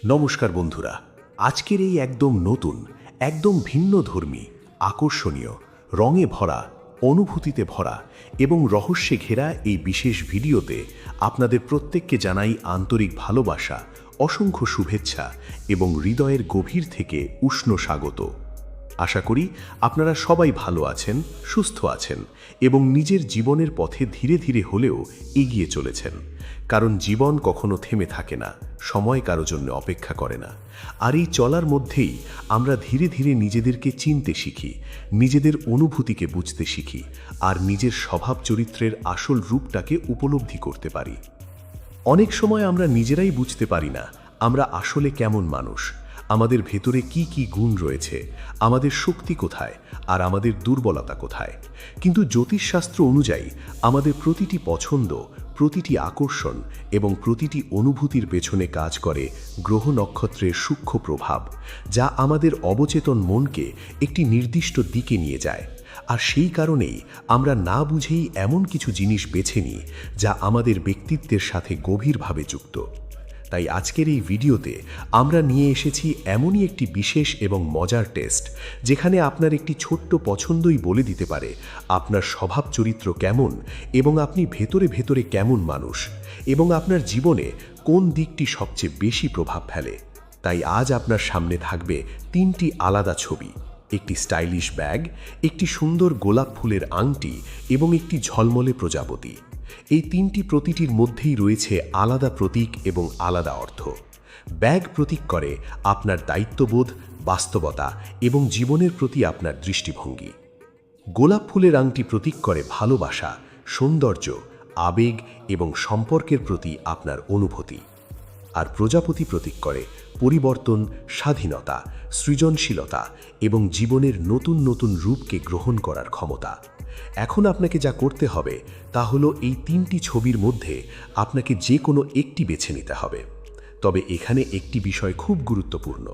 নমস্কার বন্ধুরা, আজকের এই একদম নতুন, একদম ভিন্নধর্মী, আকর্ষণীয়, রঙে ভরা, অনুভূতিতে ভরা এবং রহস্যে ঘেরা এই বিশেষ ভিডিওতে আপনাদের প্রত্যেককে জানাই আন্তরিক ভালোবাসা, অসংখ্য শুভেচ্ছা এবং হৃদয়ের গভীর থেকে উষ্ণ স্বাগত। আশা করি আপনারা সবাই ভালো আছেন, সুস্থ আছেন এবং নিজের জীবনের পথে ধীরে ধীরে হলেও এগিয়ে চলেছেন। কারণ জীবন কখনো থেমে থাকে না, সময় কারো জন্য অপেক্ষা করে না। আর এই চলার মধ্যেই আমরা ধীরে ধীরে নিজেদেরকে চিনতে শিখি, নিজেদের অনুভূতিকে বুঝতে শিখি আর নিজের স্বভাব চরিত্রের আসল রূপটাকে উপলব্ধি করতে পারি। অনেক সময় আমরা নিজেরাই বুঝতে পারি না আমরা আসলে কেমন মানুষ, আমাদের ভেতরে কি কি গুণ রয়েছে, আমাদের শক্তি কোথায় আর আমাদের দুর্বলতা কোথায়। কিন্তু জ্যোতিষশাস্ত্র অনুযায়ী আমাদের প্রতিটি পছন্দ, প্রতিটি আকর্ষণ এবং প্রতিটি অনুভূতির পেছনে কাজ করে গ্রহ নক্ষত্রের সূক্ষ্ম প্রভাব, যা আমাদের অবচেতন মনকে একটি নির্দিষ্ট দিকে নিয়ে যায়। আর সেই কারণেই আমরা না বুঝেই এমন কিছু জিনিস বেছে নিই যা আমাদের ব্যক্তিত্বের সাথে গভীরভাবে যুক্ত। তাই আজকের এই ভিডিওতে আমরা নিয়ে এসেছি এমনই একটি বিশেষ এবং মজার টেস্ট, যেখানে আপনার একটি ছোট্ট পছন্দই বলে দিতে পারে আপনার স্বভাব চরিত্র কেমন এবং আপনি ভেতরে ভেতরে কেমন মানুষ এবং আপনার জীবনে কোন দিকটি সবচেয়ে বেশি প্রভাব ফেলে। তাই আজ আপনার সামনে থাকবে তিনটি আলাদা ছবি: একটি স্টাইলিশ ব্যাগ, একটি সুন্দর গোলাপ ফুলের আংটি এবং একটি ঝলমলে প্রজাপতি। এই তিনটি প্রতিটির মধ্যেই রয়েছে আলাদা প্রতীক এবং আলাদা অর্থ। ব্যাগ প্রতীক করে আপনার দায়িত্ববোধ, বাস্তবতা এবং জীবনের প্রতি আপনার দৃষ্টিভঙ্গি। গোলাপ ফুলের আংটি প্রতীক করে ভালোবাসা, সৌন্দর্য, আবেগ এবং সম্পর্কের প্রতি আপনার অনুভূতি। আর প্রজাপতি প্রতীক করে পরিবর্তন, স্বাধীনতা, সৃজনশীলতা এবং জীবনের নতুন নতুন রূপকে গ্রহণ করার ক্ষমতা। এখন আপনাকে যা করতে হবে তা হলো এই তিনটি ছবির মধ্যে আপনাকে যে কোনো একটি বেছে নিতে হবে। তবে এখানে একটি বিষয় খুব গুরুত্বপূর্ণ: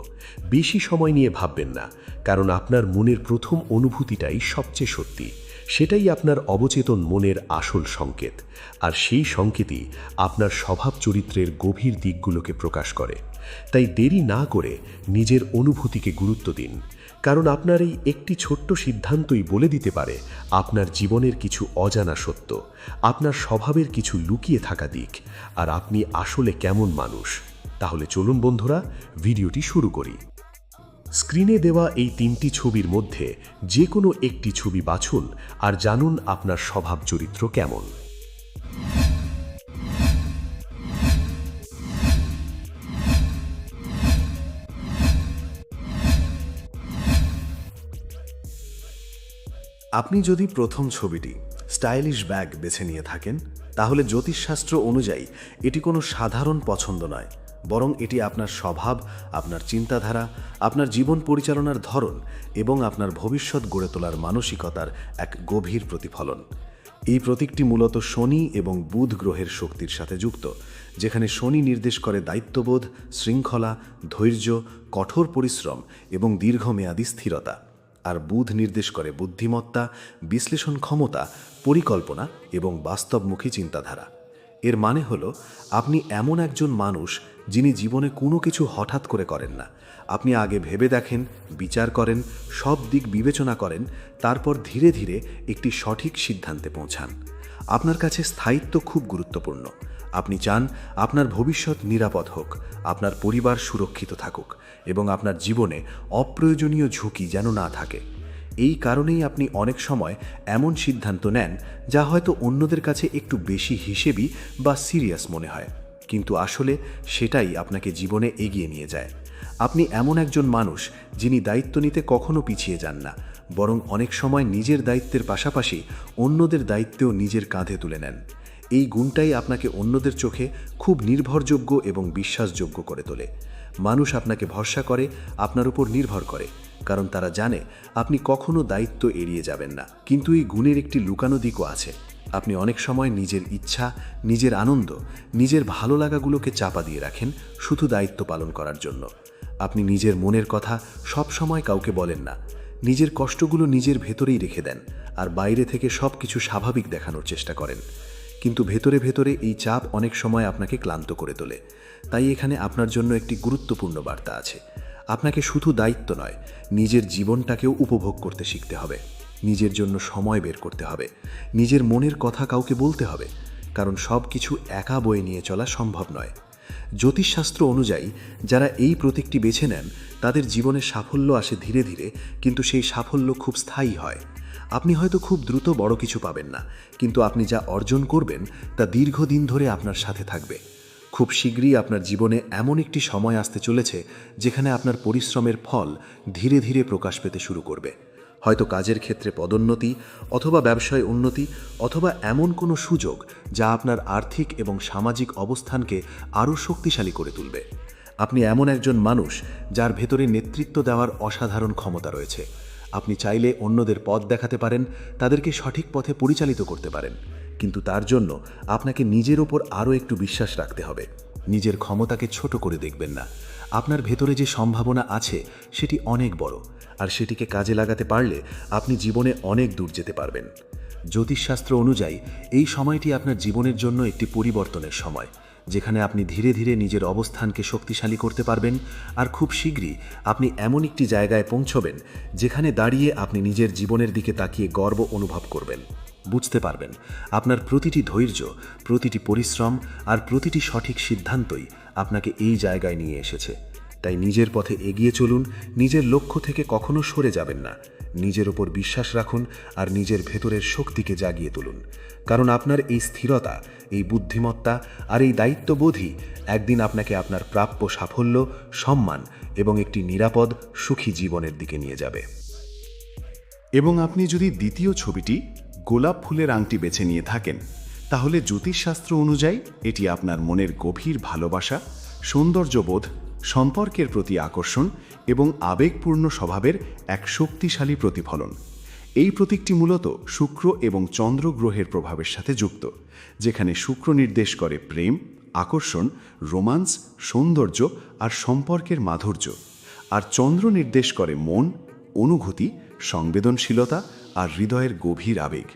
বেশি সময় নিয়ে ভাববেন না, কারণ আপনার মনের প্রথম অনুভূতিটাই সবচেয়ে সত্যি। সেটাই আপনার অবচেতন মনের আসল সংকেত, আর সেই সংকেতই আপনার স্বভাব চরিত্রের গভীর দিকগুলোকে প্রকাশ করে। তাই দেরি না করে নিজের অনুভূতিকে গুরুত্ব দিন, কারণ আপনার এই একটি ছোট্ট সিদ্ধান্তই বলে দিতে পারে আপনার জীবনের কিছু অজানা সত্য, আপনার স্বভাবের কিছু লুকিয়ে থাকা দিক, আর আপনি আসলে কেমন মানুষ। তাহলে চলুন বন্ধুরা, ভিডিওটি শুরু করি। স্ক্রিনে দেওয়া এই তিনটি ছবির মধ্যে যে কোনো একটি ছবি বাছুন আর জানুন আপনার স্বভাব চরিত্র কেমন। আপনি যদি প্রথম ছবিটি স্টাইলিশ ব্যাগ বেছে নিয়ে থাকেন, তাহলে জ্যোতিষশাস্ত্র অনুযায়ী এটি কোনো সাধারণ পছন্দ নয়, বরং এটি আপনার স্বভাব, আপনার চিন্তাধারা, আপনার জীবন পরিচালনার ধরন এবং আপনার ভবিষ্যৎ গড়ে তোলার মানসিকতার এক গভীর প্রতিফলন। এই প্রতীকটি মূলত শনি এবং বুধ গ্রহের শক্তির সাথে যুক্ত, যেখানে শনি নির্দেশ করে দায়িত্ববোধ, শৃঙ্খলা, ধৈর্য, কঠোর পরিশ্রম এবং দীর্ঘমেয়াদী স্থিরতা, আর বুধ নির্দেশ করে বুদ্ধিমত্তা, বিশ্লেষণ ক্ষমতা, পরিকল্পনা এবং বাস্তবমুখী চিন্তাধারা। এর মানে হলো আপনি এমন একজন মানুষ যিনি জীবনে কোনো কিছু হঠাৎ করে করেন না। আপনি আগে ভেবে দেখেন, বিচার করেন, সব দিক বিবেচনা করেন, তারপর ধীরে ধীরে একটি সঠিক সিদ্ধান্তে পৌঁছান। আপনার কাছে স্থায়িত্ব খুব গুরুত্বপূর্ণ। আপনি চান আপনার ভবিষ্যৎ নিরাপদ হোক, আপনার পরিবার সুরক্ষিত থাকুক এবং আপনার জীবনে অপ্রয়োজনীয় ঝুঁকি যেন না থাকে। এই কারণেই আপনি অনেক সময় এমন সিদ্ধান্ত নেন যা হয়তো অন্যদের কাছে একটু বেশি হিসেবি বা সিরিয়াস মনে হয়, কিন্তু আসলে সেটাই আপনাকে জীবনে এগিয়ে নিয়ে যায়। আপনি এমন একজন মানুষ যিনি দায়িত্ব নিতে কখনো পিছিয়ে যান না, বরং অনেক সময় নিজের দায়িত্বের পাশাপাশি অন্যদের দায়িত্বও নিজের কাঁধে তুলে নেন। এই গুণটাই আপনাকে অন্যদের চোখে খুব নির্ভরযোগ্য এবং বিশ্বাসযোগ্য করে তোলে। মানুষ আপনাকে ভরসা করে, আপনার উপর নির্ভর করে, কারণ তারা জানে আপনি কখনো দায়িত্ব এড়িয়ে যাবেন না। কিন্তু এই গুণের একটি লুকানো দিকও আছে। আপনি অনেক সময় নিজের ইচ্ছা, নিজের আনন্দ, নিজের ভালো লাগাগুলোকে চাপা দিয়ে রাখেন শুধু দায়িত্ব পালন করার জন্য। আপনি নিজের মনের কথা সব সময় কাউকে বলেন না, নিজের কষ্টগুলো নিজের ভেতরেই রেখে দেন আর বাইরে থেকে সব কিছু স্বাভাবিক দেখানোর চেষ্টা করেন। কিন্তু ভেতরে ভেতরে এই চাপ অনেক সময় আপনাকে ক্লান্ত করে তোলে। তাই এখানে আপনার জন্য একটি গুরুত্বপূর্ণ বার্তা আছে। আপনাকে শুধু দায়িত্ব নয়, নিজের জীবনটাকেও উপভোগ করতে শিখতে হবে। নিজের জন্য সময় বের করতে হবে, নিজের মনের কথা কাউকে বলতে হবে, কারণ সব কিছু একা বয়ে নিয়ে চলা সম্ভব নয়। জ্যোতিষশাস্ত্র অনুযায়ী যারা এই প্রতীকটি বেছে নেন তাদের জীবনে সাফল্য আসে ধীরে ধীরে, কিন্তু সেই সাফল্য খুব স্থায়ী হয়। আপনি হয়তো খুব দ্রুত বড় কিছু পাবেন না, কিন্তু আপনি যা অর্জন করবেন তা দীর্ঘদিন ধরে আপনার সাথে থাকবে। খুব শীঘ্রই আপনার জীবনে এমন একটি সময় আসতে চলেছে যেখানে আপনার পরিশ্রমের ফল ধীরে ধীরে প্রকাশ পেতে শুরু করবে। হয়তো কাজের ক্ষেত্রে পদোন্নতি, অথবা ব্যবসায় উন্নতি, অথবা এমন কোনো সুযোগ যা আপনার আর্থিক এবং সামাজিক অবস্থানকে আরও শক্তিশালী করে তুলবে। আপনি এমন একজন মানুষ যার ভেতরে নেতৃত্ব দেওয়ার অসাধারণ ক্ষমতা রয়েছে। আপনি চাইলে অন্যদের পথ দেখাতে পারেন, তাদেরকে সঠিক পথে পরিচালিত করতে পারেন, কিন্তু তার জন্য আপনাকে নিজের ওপর আরও একটু বিশ্বাস রাখতে হবে। নিজের ক্ষমতাকে ছোট করে দেখবেন না। আপনার ভেতরে যে সম্ভাবনা আছে সেটি অনেক বড়, আর সেটিকে কাজে লাগাতে পারলে আপনি জীবনে অনেক দূর যেতে পারবেন। জ্যোতিষশাস্ত্র অনুযায়ী এই সময়টি আপনার জীবনের জন্য একটি পরিবর্তনের সময়, যেখানে আপনি ধীরে ধীরে নিজের অবস্থানকে শক্তিশালী করতে পারবেন। আর খুব শীঘ্রই আপনি এমন একটি জায়গায় পৌঁছবেন যেখানে দাঁড়িয়ে আপনি নিজের জীবনের দিকে তাকিয়ে গর্ব অনুভব করবেন। বুঝতে পারবেন আপনার প্রতিটি ধৈর্য, প্রতিটি পরিশ্রম আর প্রতিটি সঠিক সিদ্ধান্তই আপনাকে এই জায়গায় নিয়ে এসেছে। তাই নিজের পথে এগিয়ে চলুন, নিজের লক্ষ্য থেকে কখনো সরে যাবেন না। নিজের ওপর বিশ্বাস রাখুন আর নিজের ভেতরের শক্তিকে জাগিয়ে তুলুন, কারণ আপনার এই স্থিরতা, এই বুদ্ধিমত্তা আর এই দায়িত্ববোধই একদিন আপনাকে আপনার প্রাপ্য সাফল্য, সম্মান এবং একটি নিরাপদ, সুখী জীবনের দিকে নিয়ে যাবে। এবং আপনি যদি দ্বিতীয় ছবিটি গোলাপ ফুলের আংটি বেছে নিয়ে থাকেন, তাহলে জ্যোতিষশাস্ত্র অনুযায়ী এটি আপনার মনের গভীর ভালোবাসা, সৌন্দর্যবোধ, সম্পর্কের প্রতি আকর্ষণ এবং আবেগপূর্ণ স্বভাবের এক শক্তিশালী প্রতিফলন। এই প্রতীকটি মূলত শুক্র এবং চন্দ্র গ্রহের প্রভাবের সাথে যুক্ত, যেখানে শুক্র নির্দেশ করে প্রেম, আকর্ষণ, রোমান্স, সৌন্দর্য আর সম্পর্কের মাধুর্য, আর চন্দ্র নির্দেশ করে মন, অনুভূতি, সংবেদনশীলতা আর হৃদয়ের গভীর আবেগ।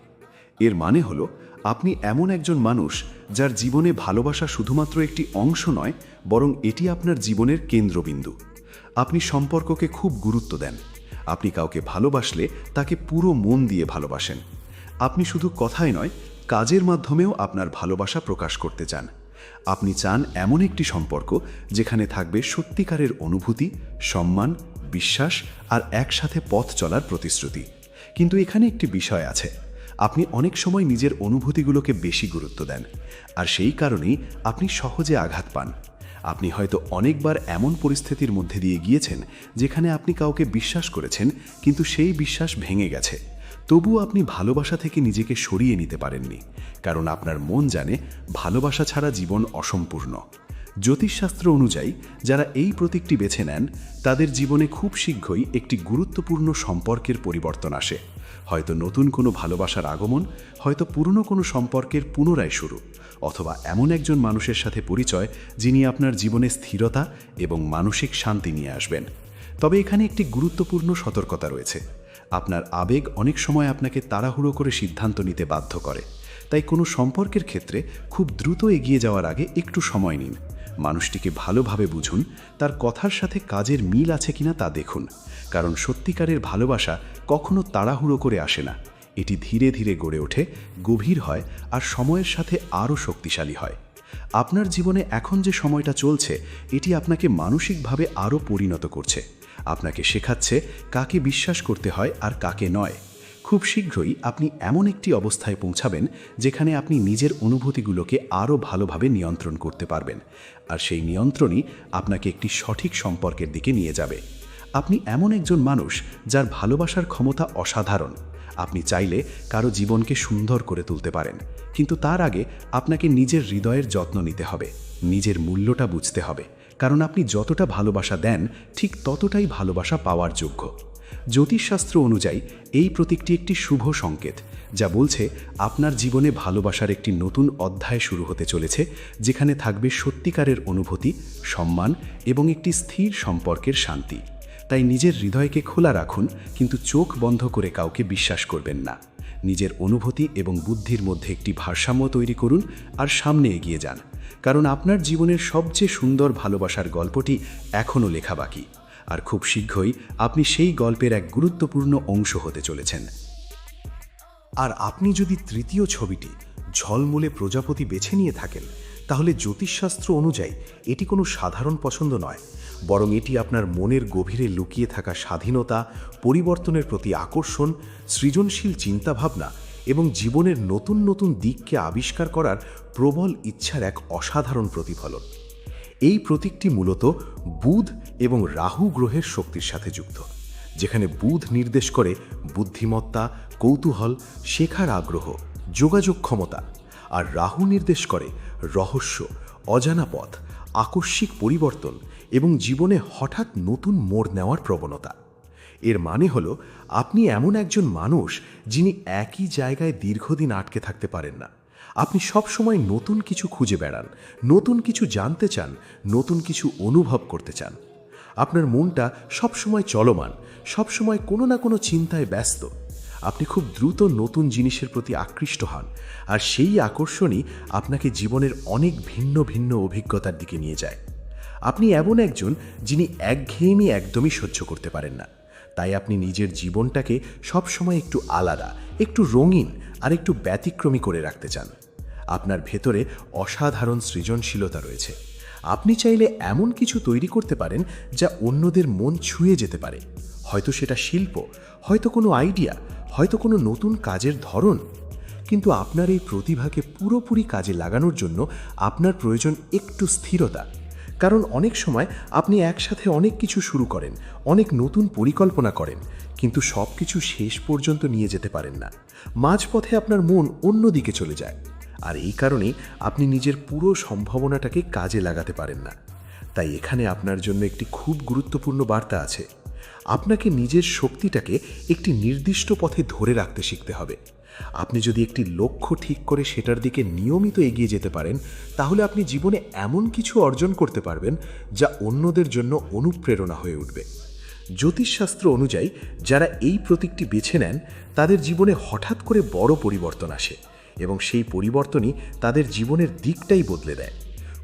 এর মানে হলো আপনি এমন একজন মানুষ যার জীবনে ভালোবাসা শুধুমাত্র একটি অংশ নয়, বরং এটি আপনার জীবনের কেন্দ্রবিন্দু। আপনি সম্পর্ককে খুব গুরুত্ব দেন। আপনি কাউকে ভালোবাসলে তাকে পুরো মন দিয়ে ভালোবাসেন। আপনি শুধু কথায় নয়, কাজের মাধ্যমেও আপনার ভালোবাসা প্রকাশ করতে চান। আপনি চান এমন একটি সম্পর্ক যেখানে থাকবে সত্যিকারের অনুভূতি, সম্মান, বিশ্বাস আর একসাথে পথ চলার প্রতিশ্রুতি। কিন্তু এখানে একটি বিষয় আছে, আপনি অনেক সময় নিজের অনুভূতিগুলোকে বেশি গুরুত্ব দেন, আর সেই কারণেই আপনি সহজে আঘাত পান। আপনি হয়তো অনেকবার এমন পরিস্থিতির মধ্যে দিয়ে গিয়েছেন যেখানে আপনি কাউকে বিশ্বাস করেছেন, কিন্তু সেই বিশ্বাস ভেঙে গেছে। তবুও আপনি ভালোবাসা থেকে নিজেকে সরিয়ে নিতে পারেননি, কারণ আপনার মন জানে ভালোবাসা ছাড়া জীবন অসম্পূর্ণ। জ্যোতিষশাস্ত্র অনুযায়ী যারা এই প্রতীকটি বেছে নেন তাদের জীবনে খুব শীঘ্রই একটি গুরুত্বপূর্ণ সম্পর্কের পরিবর্তন আসে। হয়তো নতুন কোনো ভালোবাসার আগমন, হয়তো পুরনো কোনো সম্পর্কের পুনরায় শুরু, অথবা এমন একজন মানুষের সাথে পরিচয় যিনি আপনার জীবনে স্থিরতা এবং মানসিক শান্তি নিয়ে আসবেন। তবে এখানে একটি গুরুত্বপূর্ণ সতর্কতা রয়েছে। আপনার আবেগ অনেক সময় আপনাকে তাড়াহুড়ো করে সিদ্ধান্ত নিতে বাধ্য করে। তাই কোনো সম্পর্কের ক্ষেত্রে খুব দ্রুত এগিয়ে যাওয়ার আগে একটু সময় নিন। মানুষটিকে ভালোভাবে বুঝুন, তার কথার সাথে কাজের মিল আছে কিনা তা দেখুন, কারণ সত্যিকারের ভালোবাসা কখনো তাড়াহুড়ো করে আসে না। এটি ধীরে ধীরে গড়ে ওঠে, গভীর হয় আর সময়ের সাথে আরও শক্তিশালী হয়। আপনার জীবনে এখন যে সময়টা চলছে এটি আপনাকে মানসিকভাবে আরও পরিণত করছে, আপনাকে শেখাচ্ছে কাকে বিশ্বাস করতে হয় আর কাকে নয়। খুব শীঘ্রই আপনি এমন একটি অবস্থায় পৌঁছাবেন যেখানে আপনি নিজের অনুভূতিগুলোকে আরও ভালোভাবে নিয়ন্ত্রণ করতে পারবেন, আর সেই নিয়ন্ত্রণই আপনাকে একটি সঠিক সম্পর্কের দিকে নিয়ে যাবে। আপনি এমন একজন মানুষ যার ভালোবাসার ক্ষমতা অসাধারণ। আপনি চাইলে কারো জীবনকে সুন্দর করে তুলতে পারেন, কিন্তু তার আগে আপনাকে নিজের হৃদয়ের যত্ন নিতে হবে, নিজের মূল্যটা বুঝতে হবে, কারণ আপনি যতটা ভালোবাসা দেন ঠিক ততটাই ভালোবাসা পাওয়ার যোগ্য। জ্যোতিষশাস্ত্র অনুযায়ী এই প্রতীকটি একটি শুভ সংকেত, যা বলছে আপনার জীবনে ভালোবাসার একটি নতুন অধ্যায় শুরু হতে চলেছে, যেখানে থাকবে সত্যিকারের অনুভূতি, সম্মান এবং একটি স্থির সম্পর্কের শান্তি। তাই নিজের হৃদয়কে খোলা রাখুন, কিন্তু চোখ বন্ধ করে কাউকে বিশ্বাস করবেন না। নিজের অনুভূতি এবং বুদ্ধির মধ্যে একটি ভারসাম্য তৈরি করুন আর সামনে এগিয়ে যান, কারণ আপনার জীবনের সবচেয়ে সুন্দর ভালোবাসার গল্পটি এখনও লেখা বাকি, আর খুব শীঘ্রই আপনি সেই গল্পের এক গুরুত্বপূর্ণ অংশ হতে চলেছেন। আর আপনি যদি তৃতীয় ছবিটি ঝলমলে প্রজাপতি বেছে নিয়ে থাকেন, তাহলে জ্যোতিষশাস্ত্র অনুযায়ী এটি কোনো সাধারণ পছন্দ নয়, বরং এটি আপনার মনের গভীরে লুকিয়ে থাকা স্বাধীনতা, পরিবর্তনের প্রতি আকর্ষণ, সৃজনশীল চিন্তাভাবনা এবং জীবনের নতুন নতুন দিককে আবিষ্কার করার প্রবল ইচ্ছার এক অসাধারণ প্রতিফলন। এই প্রতীকটি মূলত বুধ এবং রাহু গ্রহের শক্তির সাথে যুক্ত, যেখানে বুধ নির্দেশ করে বুদ্ধিমত্তা, কৌতূহল, শেখার আগ্রহ, যোগাযোগ ক্ষমতা, আর রাহু নির্দেশ করে রহস্য, অজানা পথ, আকস্মিক পরিবর্তন এবং জীবনে হঠাৎ নতুন মোড় নেওয়ার প্রবণতা। এর মানে হলো আপনি এমন একজন মানুষ যিনি একই জায়গায় দীর্ঘদিন আটকে থাকতে পারেন না। আপনি সব সময় নতুন কিছু খুঁজে বেড়ান, নতুন কিছু জানতে চান, নতুন কিছু অনুভব করতে চান। আপনার মনটা সবসময় চলমান, সবসময় কোনো না কোনো চিন্তায় ব্যস্ত। আপনি খুব দ্রুত নতুন জিনিসের প্রতি আকৃষ্ট হন, আর সেই আকর্ষণই আপনাকে জীবনের অনেক ভিন্ন ভিন্ন অভিজ্ঞতার দিকে নিয়ে যায়। আপনি এমন একজন যিনি একঘেয়েমি একদমই সহ্য করতে পারেন না, তাই আপনি নিজের জীবনটাকে সবসময় একটু আলাদা, একটু রঙিন আর একটু ব্যতিক্রমী করে রাখতে চান। আপনার ভেতরে অসাধারণ সৃজনশীলতা রয়েছে। আপনি চাইলে এমন কিছু তৈরি করতে পারেন যা অন্যদের মন ছুঁয়ে যেতে পারে। হয়তো সেটা শিল্প, হয়তো কোনো আইডিয়া, হয়তো কোনো নতুন কাজের ধরন। কিন্তু আপনার এই প্রতিভাকে পুরোপুরি কাজে লাগানোর জন্য আপনার প্রয়োজন একটু স্থিরতা। কারণ অনেক সময় আপনি একসাথে অনেক কিছু শুরু করেন, অনেক নতুন পরিকল্পনা করেন, কিন্তু সব কিছু শেষ পর্যন্ত নিয়ে যেতে পারেন না। মাঝপথে আপনার মন অন্যদিকে চলে যায়, আর এই কারণেই আপনি নিজের পুরো সম্ভাবনাটাকে কাজে লাগাতে পারেন না। তাই এখানে আপনার জন্য একটি খুব গুরুত্বপূর্ণ বার্তা আছে। আপনাকে নিজের শক্তিটাকে একটি নির্দিষ্ট পথে ধরে রাখতে শিখতে হবে। আপনি যদি একটি লক্ষ্য ঠিক করে সেটার দিকে নিয়মিত এগিয়ে যেতে পারেন, তাহলে আপনি জীবনে এমন কিছু অর্জন করতে পারবেন যা অন্যদের জন্য অনুপ্রেরণা হয়ে উঠবে। জ্যোতিষশাস্ত্র অনুযায়ী যারা এই প্রতীকটি বেছে নেন, তাদের জীবনে হঠাৎ করে বড় পরিবর্তন আসে, এবং সেই পরিবর্তনই তাদের জীবনের দিকটাই বদলে দেয়।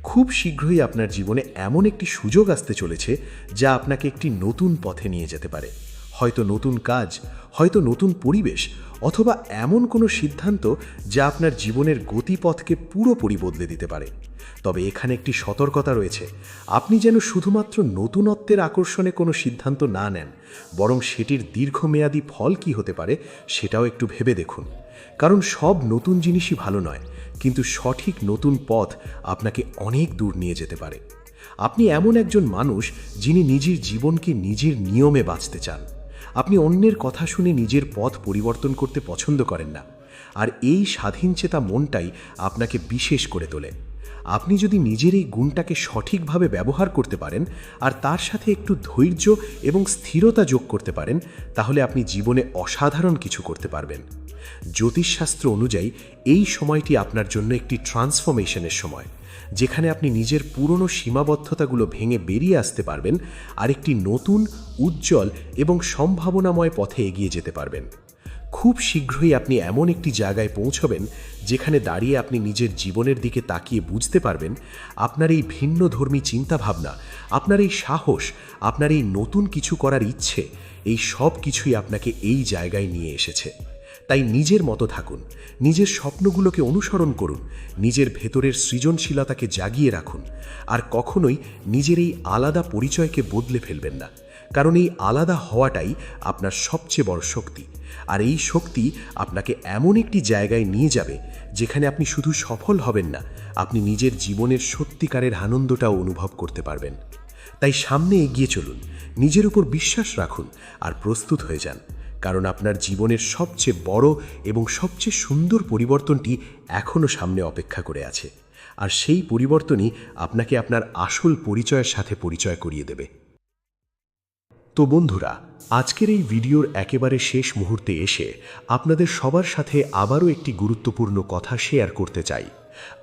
খুব শীঘ্রই আপনার জীবনে এমন একটি সুযোগ আসতে চলেছে যা আপনাকে একটি নতুন পথে নিয়ে যেতে পারে। হয়তো নতুন কাজ, হয়তো নতুন পরিবেশ, অথবা এমন কোনো সিদ্ধান্ত যা আপনার জীবনের গতিপথকে পুরোপুরি বদলে দিতে পারে। তবে এখানে একটি সতর্কতা রয়েছে। আপনি যেন শুধুমাত্র নতুনত্বের আকর্ষণে কোনো সিদ্ধান্ত না নেন, বরং সেটির দীর্ঘমেয়াদী ফল কী হতে পারে সেটাও একটু ভেবে দেখুন। কারণ সব নতুন জিনিসই ভালো নয়, কিন্তু সঠিক নতুন পথ আপনাকে অনেক দূর নিয়ে যেতে পারে। আপনি এমন একজন মানুষ যিনি নিজের জীবনকে নিজের নিয়মে বাঁচতে চান। আপনি অন্যের কথা শুনে নিজের পথ পরিবর্তন করতে পছন্দ করেন না, আর এই স্বাধীনচেতা মনটাই আপনাকে বিশেষ করে তোলে। আপনি যদি নিজের এই গুণটাকে সঠিকভাবে ব্যবহার করতে পারেন আর তার সাথে একটু ধৈর্য এবং স্থিরতা যোগ করতে পারেন, তাহলে আপনি জীবনে অসাধারণ কিছু করতে পারবেন। জ্যোতিষশাস্ত্র অনুযায়ী এই সময়টি আপনার জন্য একটি ট্রান্সফরমেশনের সময়, যেখানে আপনি নিজের পুরনো সীমাবদ্ধতাগুলো ভেঙে বেরিয়ে আসতে পারবেন আর একটি নতুন, উজ্জ্বল এবং সম্ভাবনাময় পথে এগিয়ে যেতে পারবেন। খুব শীঘ্রই আপনি এমন একটি জায়গায় পৌঁছবেন যেখানে দাঁড়িয়ে আপনি নিজের জীবনের দিকে তাকিয়ে বুঝতে পারবেন আপনার এই ভিন্নধর্মী চিন্তাভাবনা, আপনার এই সাহস, আপনার এই নতুন কিছু করার ইচ্ছে, এই সব কিছুই আপনাকে এই জায়গায় নিয়ে এসেছে। তাই নিজের মতো থাকুন, নিজের স্বপ্নগুলোকে অনুসরণ করুন, নিজের ভেতরের সৃজনশীলতাকে জাগিয়ে রাখুন, আর কখনোই নিজের এই আলাদা পরিচয়কে বদলে ফেলবেন না। কারণ এই আলাদা হওয়াটাই আপনার সবচেয়ে বড় শক্তি, আর এই শক্তি আপনাকে এমন একটি জায়গায় নিয়ে যাবে যেখানে আপনি শুধু সফল হবেন না, আপনি নিজের জীবনের সত্যিকারের আনন্দটাও অনুভব করতে পারবেন। তাই সামনে এগিয়ে চলুন, নিজের উপর বিশ্বাস রাখুন আর প্রস্তুত হয়ে যান, কারণ আপনার জীবনের সবচেয়ে বড় এবং সবচেয়ে সুন্দর পরিবর্তনটি এখনও সামনে অপেক্ষা করে আছে, আর সেই পরিবর্তনই আপনাকে আপনার আসল পরিচয়ের সাথে পরিচয় করিয়ে দেবে। তো বন্ধুরা, আজকের এই ভিডিওর একেবারে শেষ মুহূর্তে এসে আপনাদের সবার সাথে আবারও একটি গুরুত্বপূর্ণ কথা শেয়ার করতে চাই।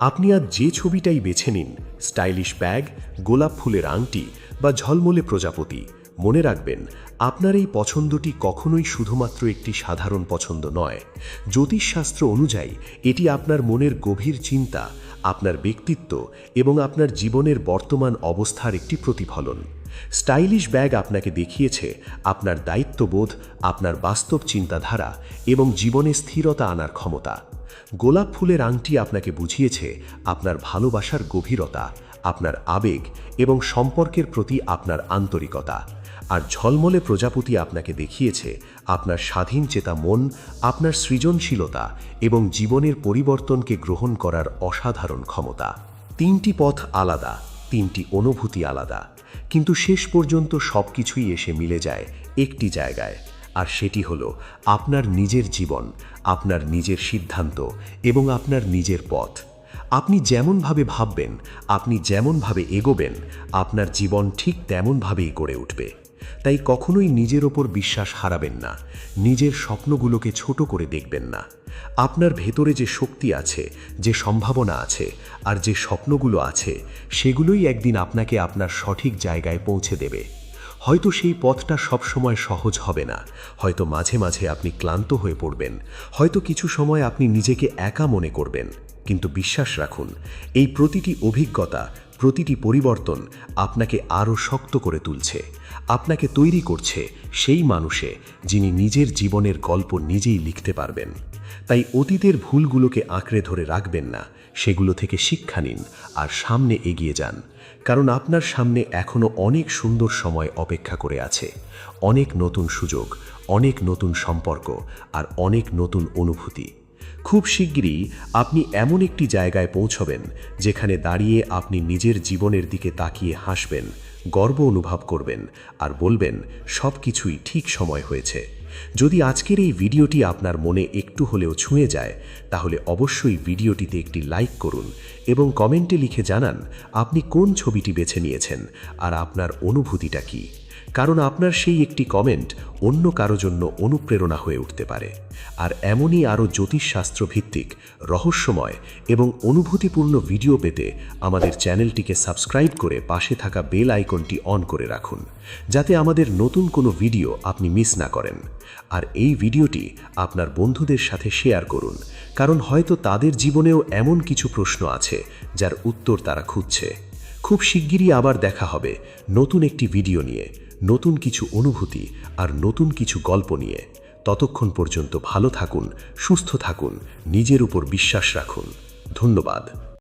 আপনি আজ যে ছবিটাই বেছে নিন, স্টাইলিশ ব্যাগ, গোলাপ ফুলের আংটি বা ঝলমলে প্রজাপতি, মনে রাখবেন, আপনার এই পছন্দটি কখনোই শুধুমাত্র একটি সাধারণ পছন্দ নয়। জ্যোতিষশাস্ত্র অনুযায়ী এটি আপনার মনের গভীর চিন্তা, আপনার ব্যক্তিত্ব এবং আপনার জীবনের বর্তমান অবস্থার একটি প্রতিফলন। স্টাইলিশ ব্যাগ আপনাকে দেখিয়েছে আপনার দায়িত্ববোধ, আপনার বাস্তব চিন্তাধারা এবং জীবনে স্থিরতা আনার ক্ষমতা। গোলাপ ফুলের আংটি আপনাকে বুঝিয়েছে আপনার ভালোবাসার গভীরতা, আপনার আবেগ এবং সম্পর্কের প্রতি আপনার আন্তরিকতা। আর ঝলমলে প্রজাপতি আপনাকে দেখিয়েছে আপনার স্বাধীন চেতা মন, আপনার সৃজনশীলতা এবং জীবনের পরিবর্তনকে গ্রহণ করার অসাধারণ ক্ষমতা। তিনটি পথ আলাদা, তিনটি অনুভূতি আলাদা, কিন্তু শেষ পর্যন্ত সব কিছুই এসে মিলে যায় একটি জায়গায়, আর সেটি হলো আপনার নিজের জীবন, আপনার নিজের সিদ্ধান্ত এবং আপনার নিজের পথ। আপনি যেমনভাবে ভাববেন, আপনি যেমনভাবে এগোবেন, আপনার জীবন ঠিক তেমনভাবেই গড়ে উঠবে। তাই কখনোই নিজের ওপর বিশ্বাস হারাবেন না, নিজের স্বপ্নগুলোকে ছোট করে দেখবেন না। আপনার ভেতরে যে শক্তি আছে, যে সম্ভাবনা আছে আর যে স্বপ্নগুলো আছে, সেগুলোই একদিন আপনাকে আপনার সঠিক জায়গায় পৌঁছে দেবে। হয়তো সেই পথটা সবসময় সহজ হবে না, হয়তো মাঝে মাঝে আপনি ক্লান্ত হয়ে পড়বেন, হয়তো কিছু সময় আপনি নিজেকে একা মনে করবেন, কিন্তু বিশ্বাস রাখুন, এই প্রতিটি অভিজ্ঞতা, প্রতিটি পরিবর্তন আপনাকে আরও শক্ত করে তুলছে, আপনাকে তৈরি করছে সেই মানুষে যিনি নিজের জীবনের গল্প নিজেই লিখতে পারবেন। তাই অতীতের ভুলগুলোকে আঁকড়ে ধরে রাখবেন না, সেগুলো থেকে শিক্ষা নিন আর সামনে এগিয়ে যান। কারণ আপনার সামনে এখনও অনেক সুন্দর সময় অপেক্ষা করে আছে, অনেক নতুন সুযোগ, অনেক নতুন সম্পর্ক আর অনেক নতুন অনুভূতি। খুব শিগগিরই আপনি এমন একটি জায়গায় পৌঁছবেন যেখানে দাঁড়িয়ে আপনি নিজের জীবনের দিকে তাকিয়ে হাসবেন, গর্ব অনুভব করবেন আর বলবেন সব কিছুই ঠিক সময় হয়েছে। যদি আজকের এই ভিডিওটি আপনার মনে একটু হলেও ছুঁয়ে যায়, তাহলে অবশ্যই ভিডিওটিতে একটি লাইক করুন এবং কমেন্টে লিখে জানান আপনি কোন ছবিটি বেছে নিয়েছেন আর আপনার অনুভূতিটা কী। কারণ আপনার সেই একটি কমেন্ট অন্য কারো জন্য অনুপ্রেরণা হয়ে উঠতে পারে। আর এমনই আরও জ্যোতিষশাস্ত্র ভিত্তিক, রহস্যময় এবং অনুভূতিপূর্ণ ভিডিও পেতে আমাদের চ্যানেলটিকে সাবস্ক্রাইব করে পাশে থাকা বেল আইকনটি অন করে রাখুন, যাতে আমাদের নতুন কোনো ভিডিও আপনি মিস না করেন। আর এই ভিডিওটি আপনার বন্ধুদের সাথে শেয়ার করুন, কারণ হয়তো তাদের জীবনেও এমন কিছু প্রশ্ন আছে যার উত্তর তারা খুঁজছে। খুব শিগগিরই আবার দেখা হবে নতুন একটি ভিডিও নিয়ে, নতুন কিছু অনুভূতি আর নতুন কিছু গল্প নিয়ে। ততক্ষণ পর্যন্ত ভালো থাকুন, সুস্থ থাকুন, নিজের উপর বিশ্বাস রাখুন। ধন্যবাদ।